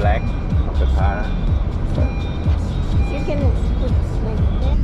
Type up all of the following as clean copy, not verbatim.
black of the car. You can put like that.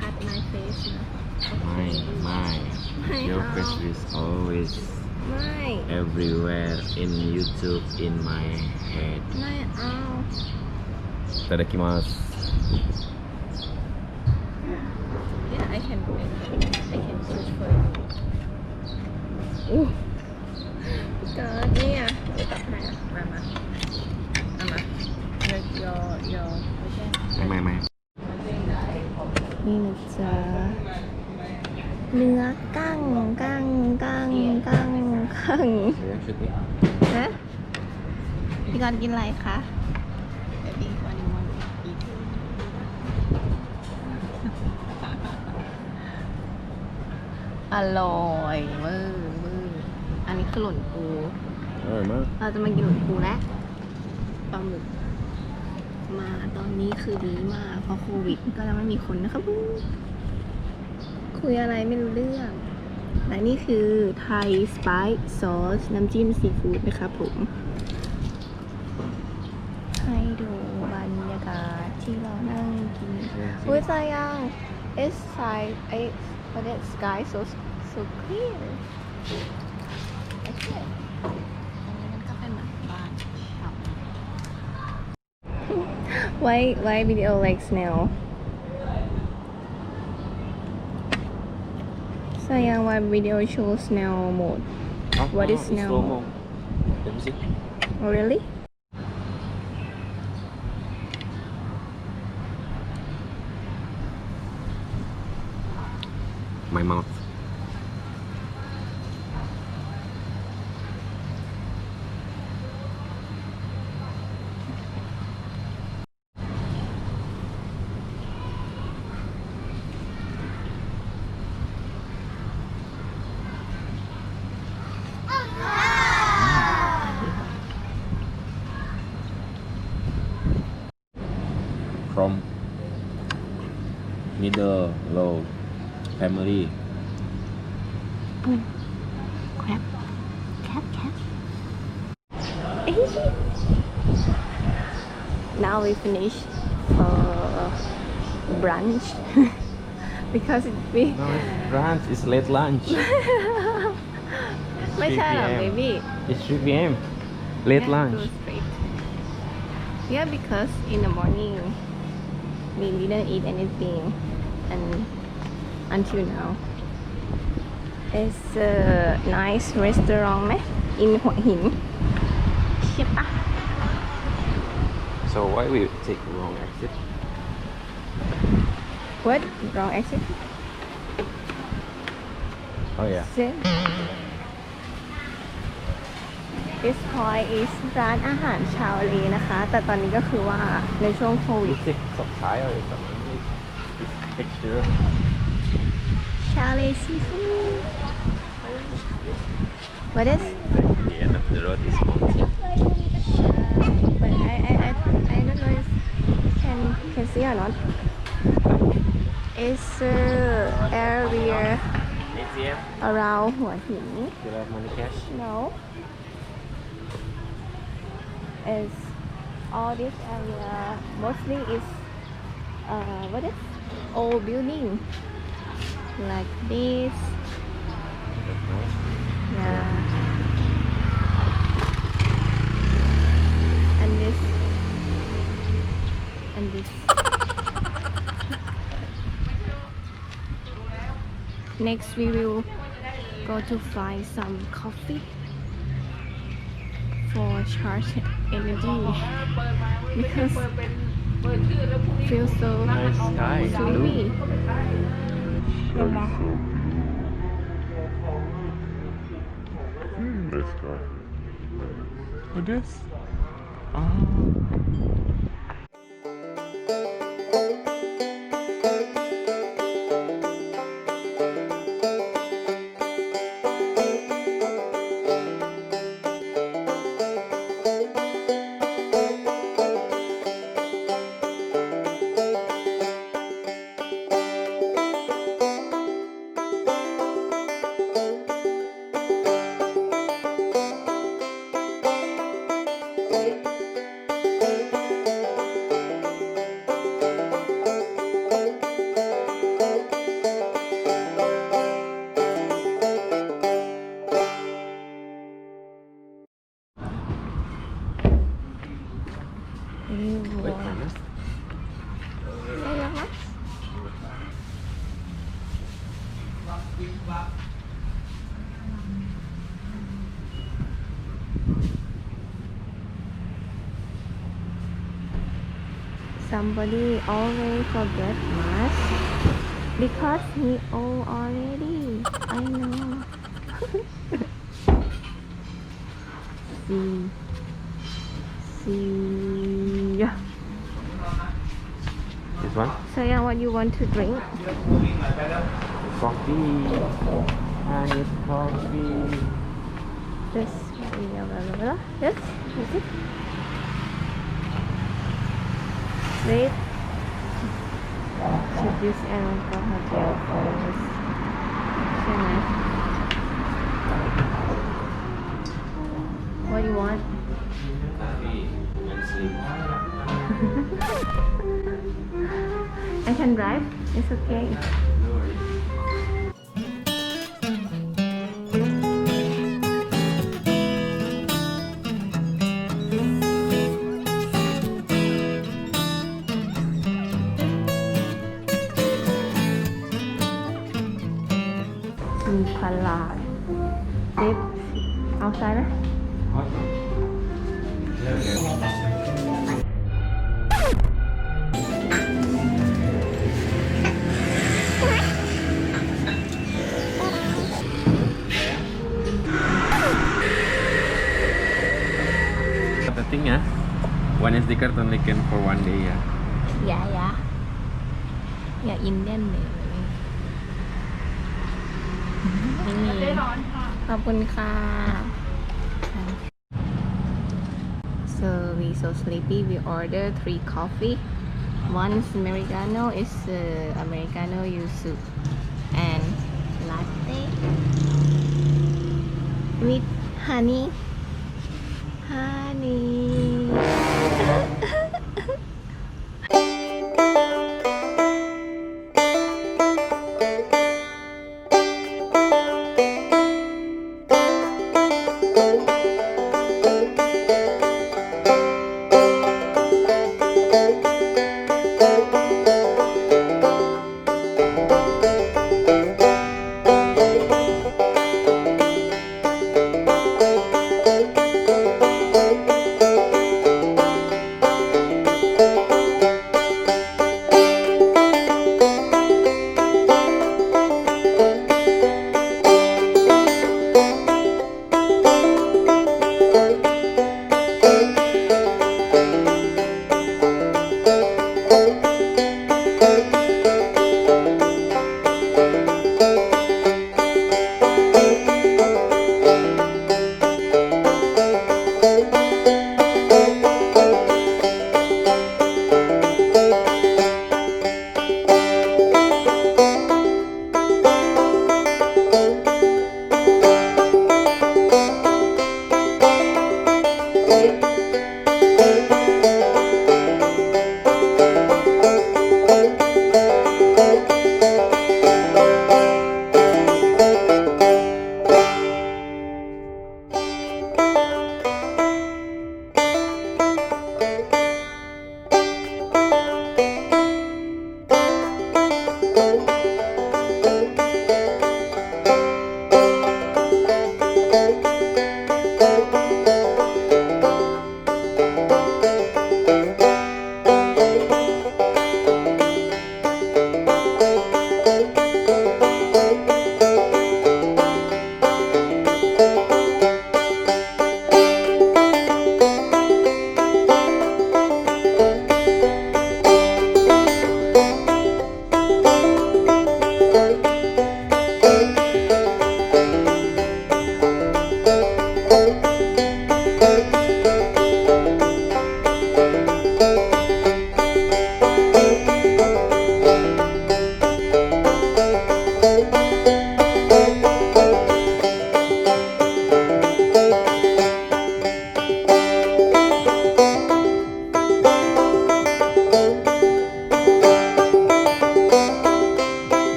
Cut my face นะ ไม่ Your เอา face is always ไม่ everywhere in YouTube in my head. ไม่เอา Itadakimasu. Yeah, I can search for it. อู้เกิดเนี่ยเดี๋ยวตัดให้อ่ะมายอไม่ใช่ ไม่ นี่นะจ๊ะเนื้อกั้งฮะพี่กรณ์กินอะไรคะเดี๋ยวพี่กรณ์มองอีกอร่อยเวอร์อันนี้คือหล่นปู อร่อยมาก เราจะมากินหล่นปูแล้วปลาหมึกมาตอนนี้คือดีมากเพราะโควิดก็แล้วไม่มีคนนะครับคุยอะไรไม่รู้เรื่องและนี่คือไทยสไปซ์ซอสน้ำจิ้มซีฟู้ดนะครับผมให้ดูบรรยากาศที่เรานั่งกินอุ้ยสายยัง it's but that sky so clear อันนี้มันก็เป็นเหมือนบ้านเช่าWhy video like snail? Sayang, why video show snail mode? What is snail mode? Let me see. Oh really? My mouth. From middle low family. Crab. Cat. Now we finish brunch because we No, it's brunch. It's late lunch. ไม่ใช่หรอ 3 p.m. baby It's 3 p.m. Late lunch. Go straight. Yeah, because in the morning we didn't eat anything and until now it's a nice restaurant ไหม in หัวหินใช่ปะ So why we take wrong exit? What wrong exit Oh yeah. This point is ร้านอาหารชาวเลนะคะ แต่ตอนนี้ก็คือว่าในช่วงโควิด Subtitle is something. Picture. ชาวเลซีฟู้ด What is The end of the road is mountain. but I don't know if or not? It's area ATM. around Hua Hin. Do you have money cash? No. It's all this area mostly is what is old building like this. Yeah. And this. And this. Next we will go to find some coffee for charge energy because feel so Nice sky. sleepy. Nice guy. What this? Wait, panas. Sayang mas. Somebody always forget mask because he old already. I know. See. This one? Sayang, what you want to drink? Coffee. I need coffee. This. Yes. Is it? Wait. Should use alcohol gel first. ใช่ไหม What do you want? Coffee and sleep. I can drive. It's okay. No worries. Salad. Dip. Outside ไหม The thing ya, one SD card only can for one day ya. Dạ dạ. Dạ Indian เลยนี่ขอบคุณค่ะ So we so sleepy. We order 3 coffee. One is americano, is americano yuzu and latte with honey.